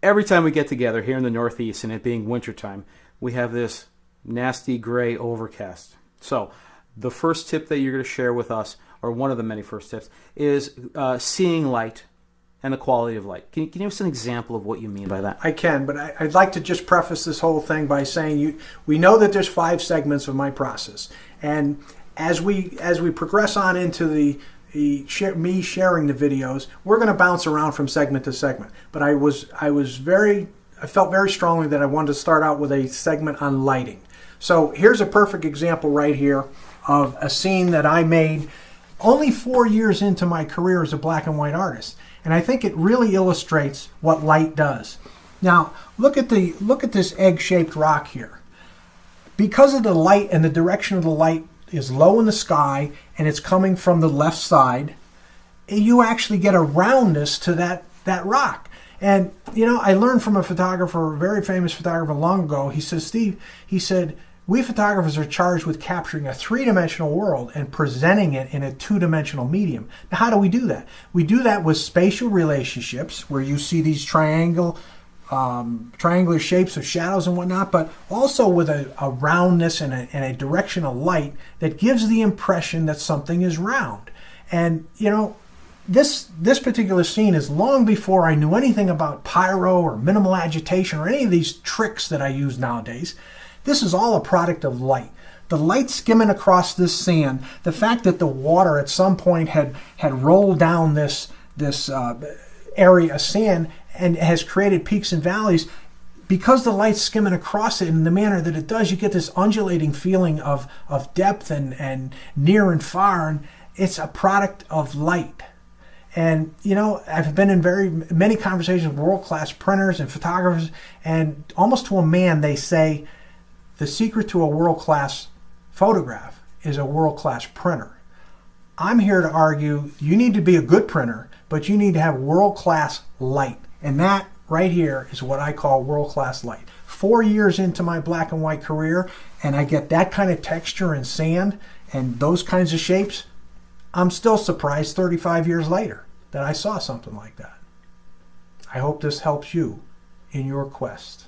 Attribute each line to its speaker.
Speaker 1: every time we get together here in the Northeast and it being wintertime, we have this nasty gray overcast. So the first tip that you're going to share with us, or one of the many first tips, is seeing light and the quality of light. Can you give us an example of what you mean by that?
Speaker 2: I can, but I'd like to just preface this whole thing by saying we know that there's 5 segments of my process, and as we progress on into me sharing the videos, we're going to bounce around from segment to segment. But I felt very strongly that I wanted to start out with a segment on lighting. So here's a perfect example right here of a scene that I made only 4 years into my career as a black and white artist. And I think it really illustrates what light does. Now, look at this egg-shaped rock here. Because of the light and the direction of the light is low in the sky and it's coming from the left side, you actually get a roundness to that rock. And, you know, I learned from a photographer, a very famous photographer long ago. He says, Steve, he said, we photographers are charged with capturing a 3-dimensional world and presenting it in a 2-dimensional medium. Now, how do we do that? We do that with spatial relationships, where you see these triangular shapes of shadows and whatnot, but also with a roundness and a direction of light that gives the impression that something is round. And, you know, this particular scene is long before I knew anything about pyro or minimal agitation or any of these tricks that I use nowadays. This is all a product of light. The light skimming across this sand, the fact that the water at some point had rolled down this area of sand and has created peaks and valleys, because the light's skimming across it in the manner that it does, you get this undulating feeling of depth and near and far, and it's a product of light. And, you know, I've been in very many conversations with world-class printers and photographers, and almost to a man they say, the secret to a world-class photograph is a world-class printer. I'm here to argue you need to be a good printer, but you need to have world-class light. And that right here is what I call world-class light. 4 years into my black and white career, and I get that kind of texture in sand and those kinds of shapes, I'm still surprised 35 years later that I saw something like that. I hope this helps you in your quest.